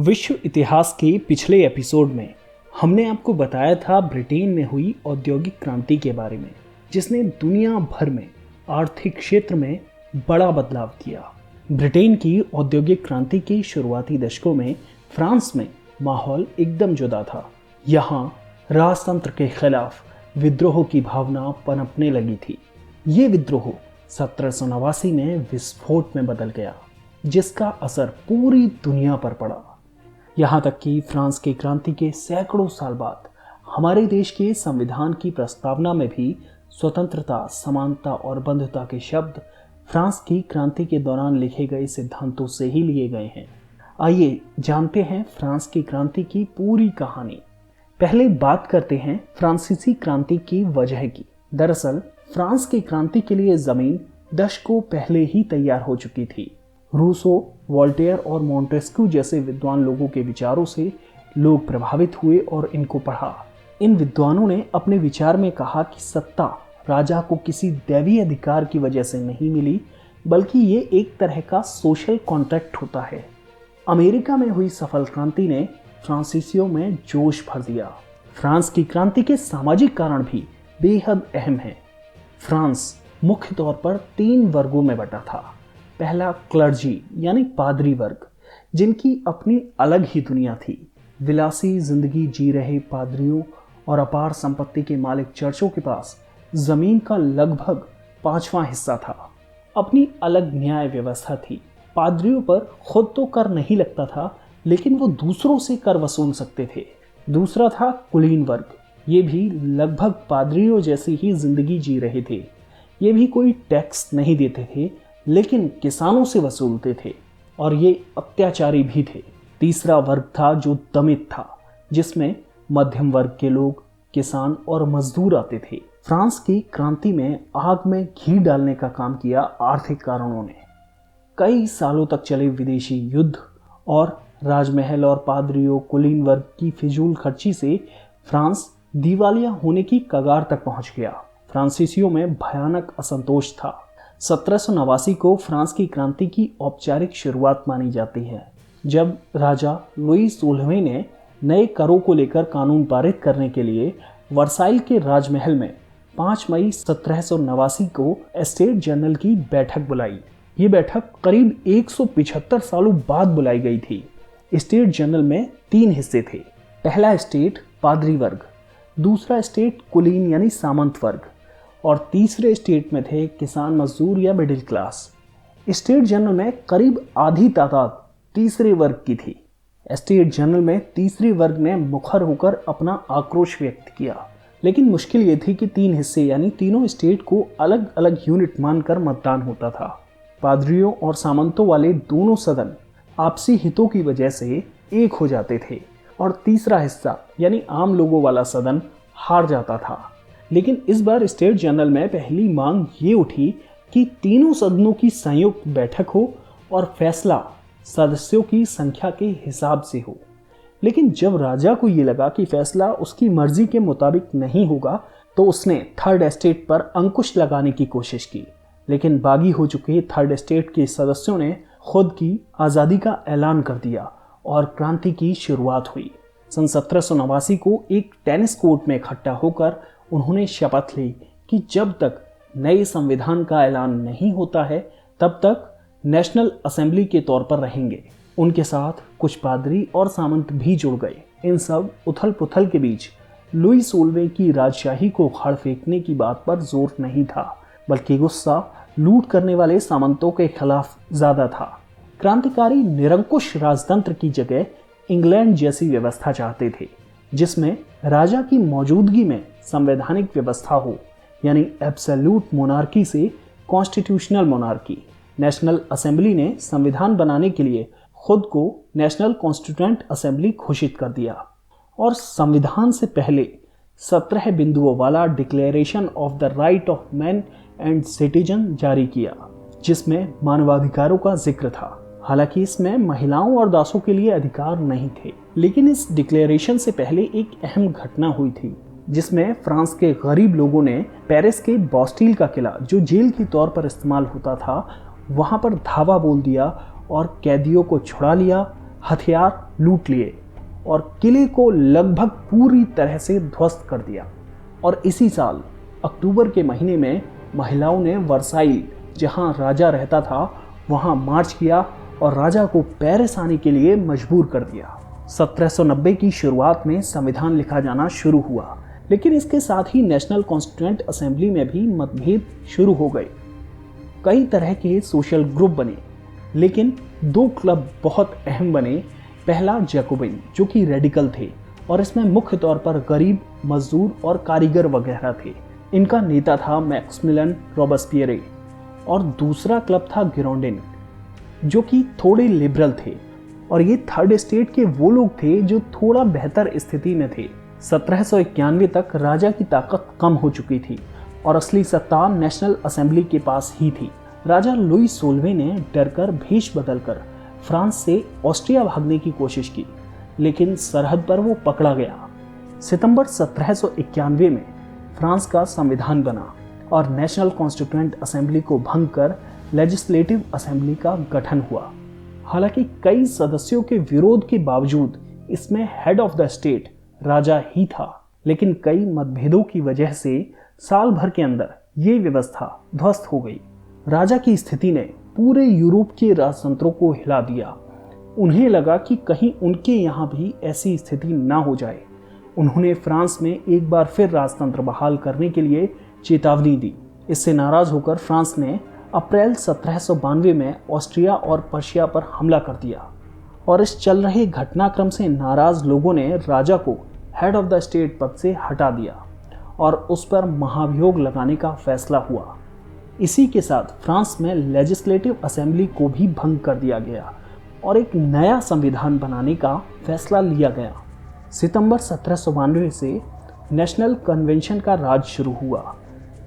विश्व इतिहास के पिछले एपिसोड में हमने आपको बताया था ब्रिटेन में हुई औद्योगिक क्रांति के बारे में, जिसने दुनिया भर में आर्थिक क्षेत्र में बड़ा बदलाव किया। ब्रिटेन की औद्योगिक क्रांति के शुरुआती दशकों में फ्रांस में माहौल एकदम जुदा था। यहाँ राजतंत्र के खिलाफ विद्रोह की भावना पनपने लगी थी। ये विद्रोह 1789 में विस्फोट में बदल गया, जिसका असर पूरी दुनिया पर पड़ा। यहाँ तक कि फ्रांस की क्रांति के सैकड़ों साल बाद हमारे देश के संविधान की प्रस्तावना में भी स्वतंत्रता, समानता और बंधुता के शब्द फ्रांस की क्रांति के दौरान लिखे गए सिद्धांतों से ही लिए गए हैं। आइए जानते हैं फ्रांस की क्रांति की पूरी कहानी। पहले बात करते हैं फ्रांसीसी क्रांति की वजह की। दरअसल फ्रांस की क्रांति के लिए जमीन दशकों पहले ही तैयार हो चुकी थी। रूसो, वोल्टेयर और मोंटेस्क्यू जैसे विद्वान लोगों के विचारों से लोग प्रभावित हुए और इनको पढ़ा। इन विद्वानों ने अपने विचार में कहा कि सत्ता राजा को किसी दैवी अधिकार की वजह से नहीं मिली, बल्कि ये एक तरह का सोशल कॉन्ट्रैक्ट होता है। अमेरिका में हुई सफल क्रांति ने फ्रांसीसियों में जोश भर दिया। फ्रांस की क्रांति के सामाजिक कारण भी बेहद अहम हैं। फ्रांस मुख्य तौर पर 3 वर्गों में बटा था। पहला क्लर्जी यानी पादरी वर्ग, जिनकी अपनी अलग ही दुनिया थी। विलासी जिंदगी जी रहे पादरियों और अपार संपत्ति के मालिक चर्चों के पास जमीन का लगभग 5वां हिस्सा था। अपनी अलग न्याय व्यवस्था थी। पादरियों पर खुद तो कर नहीं लगता था, लेकिन वो दूसरों से कर वसूल सकते थे। दूसरा था कुलीन वर्ग। ये भी लगभग पादरियों जैसी ही जिंदगी जी रहे थे। ये भी कोई टैक्स नहीं देते थे, लेकिन किसानों से वसूलते थे और ये अत्याचारी भी थे। तीसरा वर्ग था जो दमित था, जिसमें मध्यम वर्ग के लोग, किसान और मजदूर आते थे। फ्रांस की क्रांति में आग में घी डालने का काम किया आर्थिक कारणों ने। कई सालों तक चले विदेशी युद्ध और राजमहल और पादरियों, कुलीन वर्ग की फिजूल खर्ची से फ्रांस दिवालिया होने की कगार तक पहुंच गया। फ्रांसीसियों में भयानक असंतोष था। 1789 को फ्रांस की क्रांति की औपचारिक शुरुआत मानी जाती है, जब राजा लुई 16वें ने नए करों को लेकर कानून पारित करने के लिए वर्साइल के राजमहल में 5 मई 1789 को एस्टेट जनरल की बैठक बुलाई। ये बैठक करीब 175 सालों बाद बुलाई गई थी। एस्टेट जनरल में 3 हिस्से थे। पहला एस्टेट पादरी वर्ग, दूसरा एस्टेट कुलीन यानी सामंत वर्ग और तीसरे स्टेट में थे किसान, मजदूर या मिडिल क्लास। स्टेट जनरल में करीब आधी तादाद तीसरे वर्ग की थी। स्टेट जनरल में तीसरे वर्ग ने मुखर होकर अपना आक्रोश व्यक्त किया, लेकिन मुश्किल ये थी कि 3 हिस्से यानी तीनों स्टेट को अलग अलग यूनिट मानकर मतदान होता था। पादरियों और सामंतों वाले दोनों सदन आपसी हितों की वजह से एक हो जाते थे और तीसरा हिस्सा यानी आम लोगों वाला सदन हार जाता था। लेकिन इस बार स्टेट जनरल में पहली मांग ये उठी कि तीनों सदनों की संयुक्त बैठक हो और फैसला सदस्यों की संख्या के हिसाब से हो। लेकिन जब राजा को ये लगा कि फैसला उसकी मर्जी के मुताबिक नहीं होगा, तो उसने थर्ड एस्टेट पर अंकुश लगाने की कोशिश की। लेकिन बागी हो चुके थर्ड एस्टेट के सदस्यों ने खुद की आज़ादी का ऐलान कर दिया और क्रांति की शुरुआत हुई। सन 1789 को एक टेनिस कोर्ट में इकट्ठा होकर उन्होंने शपथ ली कि जब तक नए संविधान का ऐलान नहीं होता है, तब तक नेशनल असेंबली के तौर पर रहेंगे। उनके साथ कुछ पादरी और सामंत भी जुड़ गए। इन सब उथल पुथल के बीच लुई 16वें की राजशाही को उखाड़ फेंकने की बात पर जोर नहीं था, बल्कि गुस्सा लूट करने वाले सामंतों के खिलाफ ज्यादा था। क्रांतिकारी निरंकुश राजतंत्र की जगह इंग्लैंड जैसी व्यवस्था चाहते थे, जिसमें राजा की मौजूदगी में संवैधानिक व्यवस्था हो, यानी एब्सोल्यूट मोनार्की से कॉन्स्टिट्यूशनल मोनार्की। नेशनल असेंबली ने संविधान बनाने के लिए खुद को नेशनल कॉन्स्टिट्यूएंट असेंबली घोषित कर दिया और संविधान से पहले 17 बिंदुओं वाला declaration of the right of man and citizen जारी किया, जिसमें मानवाधिकारों का जिक्र था। हालांकि इसमें महिलाओं और दासों के लिए अधिकार नहीं थे। लेकिन इस डिक्लेरेशन से पहले एक अहम घटना हुई थी, जिसमें फ्रांस के गरीब लोगों ने पेरिस के बास्टील का किला, जो जेल के तौर पर इस्तेमाल होता था, वहां पर धावा बोल दिया और कैदियों को छुड़ा लिया, हथियार लूट लिए और किले को लगभग पूरी तरह से ध्वस्त कर दिया। और इसी साल अक्टूबर के महीने में महिलाओं ने वर्साइल, जहां राजा रहता था, वहां मार्च किया और राजा को पेरिस आने के लिए मजबूर कर दिया। 1790 की शुरुआत में संविधान लिखा जाना शुरू हुआ, लेकिन इसके साथ ही नेशनल कॉन्स्टिट्यूएंट असेंबली में भी मतभेद शुरू हो गए। कई तरह के सोशल ग्रुप बने, लेकिन दो क्लब बहुत अहम बने। पहला जैकोबिन, जो कि रेडिकल थे और इसमें मुख्य तौर पर गरीब, मजदूर और कारीगर वगैरह थे। इनका नेता था मैक्सिमिलियन रॉबेस्पियर। और दूसरा क्लब था गिरोंडिन, जो कि थोड़े लिबरल थे और ये थर्ड स्टेट के वो लोग थे जो थोड़ा बेहतर स्थिति में थे। 1791 तक राजा की ताकत कम हो चुकी थी और असली सत्ता नेशनल असेंबली के पास ही थी। राजा लुई 16वें ने डरकर भेष बदलकर फ्रांस से ऑस्ट्रिया भागने की कोशिश की, लेकिन सरहद पर वो पकड़ा गया। सितंबर 1791 में फ्रांस का संविधान बना और नेशनल कॉन्स्टिट्यूएंट असेंबली को भंग कर लेजिस्लेटिव असेंबली का गठन हुआ। हालांकि कई सदस्यों के विरोध के बावजूद इसमें हेड ऑफ द स्टेट राजा ही था, लेकिन कई मतभेदों की वजह से साल भर के अंदर ये व्यवस्था ध्वस्त हो गई। राजा की स्थिति ने पूरे यूरोप के राजतंत्रों को हिला दिया। उन्हें लगा कि कहीं उनके यहाँ भी ऐसी स्थिति ना हो जाए। उन्होंने फ्रांस में एक बार फिर राजतंत्र बहाल करने के लिए चेतावनी दी। इससे नाराज होकर फ्रांस ने अप्रैल 1792 में ऑस्ट्रिया और पर्शिया पर हमला कर दिया और इस चल रहे घटनाक्रम से नाराज लोगों ने राजा को हेड ऑफ द स्टेट पद से हटा दिया और उस पर महाभियोग लगाने का फैसला हुआ। इसी के साथ फ्रांस में लेजिस्लेटिव असेंबली को भी भंग कर दिया गया और एक नया संविधान बनाने का फैसला लिया गया। सितंबर 1792 से नेशनल कन्वेंशन का राज शुरू हुआ।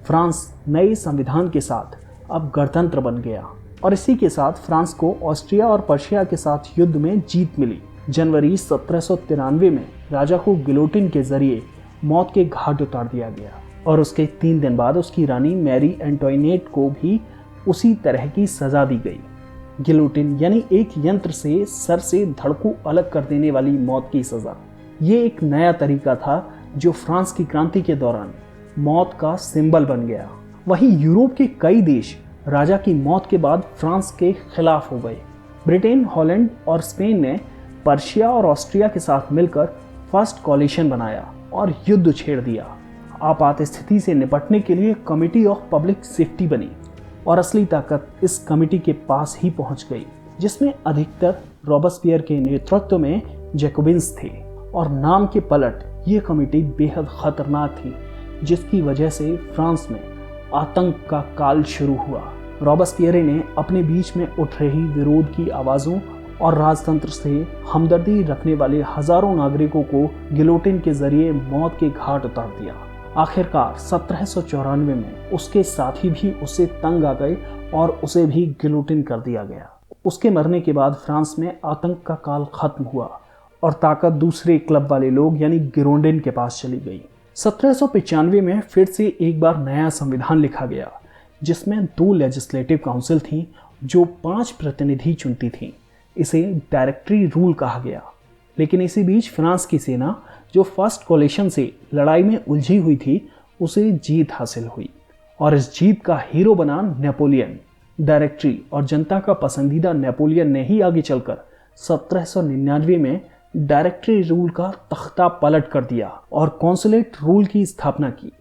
फ्रांस नए संविधान के साथ अब गणतंत्र बन गया और इसी के साथ फ्रांस को ऑस्ट्रिया और पर्शिया के साथ युद्ध में जीत मिली। जनवरी 1793 में राजा को गिलोटिन के जरिए मौत के घाट उतार दिया गया और उसके 3 दिन बाद उसकी रानी मैरी एंटोइनेट को भी उसी तरह की सजा दी गई। गिलोटिन यानी एक यंत्र से सर से धड़ को अलग कर देने वाली मौत की सजा। ये एक नया तरीका था जो फ्रांस की क्रांति के दौरान मौत का सिंबल बन गया। वहीं यूरोप के कई देश राजा की मौत के बाद फ्रांस के खिलाफ हो गए। ब्रिटेन, हॉलैंड और स्पेन ने पर्शिया और ऑस्ट्रिया के साथ मिलकर फर्स्ट कॉलिशन बनाया और युद्ध छेड़ दिया। आपात स्थिति से निपटने के लिए कमिटी ऑफ पब्लिक सेफ्टी बनी और असली ताकत इस कमिटी के पास ही पहुंच गई, जिसमें अधिकतर रॉबेस्पियर के नेतृत्व में जैकोबिन्स थे। और नाम के पलट ये कमिटी बेहद खतरनाक थी, जिसकी वजह से फ्रांस में आतंक का काल शुरू हुआ। रॉबेस्पियर ने अपने बीच में उठ रही विरोध की आवाज़ों और राजतंत्र से हमदर्दी रखने वाले हजारों नागरिकों को गिलोटिन के जरिए मौत के घाट उतार दिया। आखिरकार 1794 में उसके साथी भी उससे तंग आ गए और उसे भी गिलोटिन कर दिया गया। उसके मरने के बाद फ्रांस में आतंक का काल खत्म हुआ और ताकत दूसरे क्लब वाले लोग यानी गिरोंडिन के पास चली गई। 1795 में फिर से एक बार नया संविधान लिखा गया, जिसमें 2 लेजिस्लेटिव काउंसिल थी जो 5 प्रतिनिधि चुनती थी। इसे डायरेक्टरी रूल कहा गया। लेकिन इसी बीच फ्रांस की सेना जो फर्स्ट कोलिशन से लड़ाई में उलझी हुई थी, उसे जीत हासिल हुई और इस जीत का हीरो बना नेपोलियन। डायरेक्टरी और जनता का पसंदीदा नेपोलियन ने ही आगे चलकर 1799 में डायरेक्टरी रूल का तख्ता पलट कर दिया और कॉन्सुलेट रूल की स्थापना की,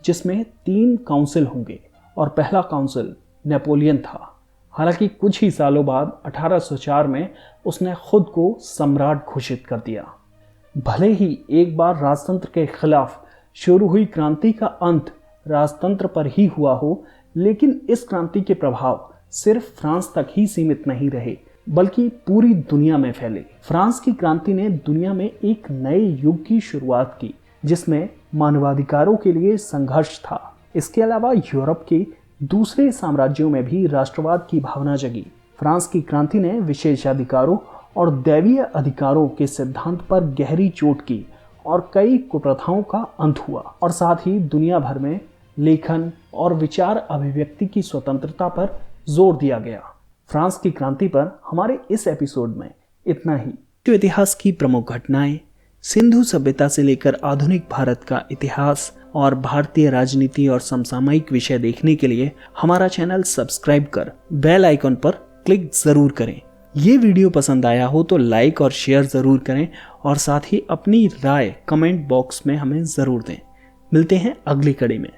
जिसमें 3 काउंसिल होंगे और पहला काउंसिल नेपोलियन था। हालांकि कुछ ही सालों बाद 1804 में उसने खुद को सम्राट घोषित कर दिया। भले ही एक बार राजतंत्र के खिलाफ शुरू हुई क्रांति का अंत राजतंत्र पर ही हुआ हो, लेकिन इस क्रांति के प्रभाव सिर्फ फ्रांस तक ही सीमित नहीं रहे, बल्कि पूरी दुनिया में फैले। फ्रांस की क्रांति ने दुनिया में एक नए युग की शुरुआत की, जिसमें मानवाधिकारों के लिए संघर्ष था। इसके अलावा यूरोप के दूसरे साम्राज्यों में भी राष्ट्रवाद की भावना जगी। फ्रांस की क्रांति ने विशेषाधिकारों और दैवीय अधिकारों के सिद्धांत पर गहरी चोट की और कई कुप्रथाओं का अंत हुआ और साथ ही दुनिया भर में लेखन और विचार अभिव्यक्ति की स्वतंत्रता पर जोर दिया गया। फ्रांस की क्रांति पर हमारे इस एपिसोड में इतना ही। इतिहास की प्रमुख घटनाएं, सिंधु सभ्यता से लेकर आधुनिक भारत का इतिहास और भारतीय राजनीति और समसामयिक विषय देखने के लिए हमारा चैनल सब्सक्राइब कर बेल आइकन पर क्लिक जरूर करें। ये वीडियो पसंद आया हो तो लाइक और शेयर जरूर करें और साथ ही अपनी राय कमेंट बॉक्स में हमें जरूर दें। मिलते हैं अगली कड़ी में।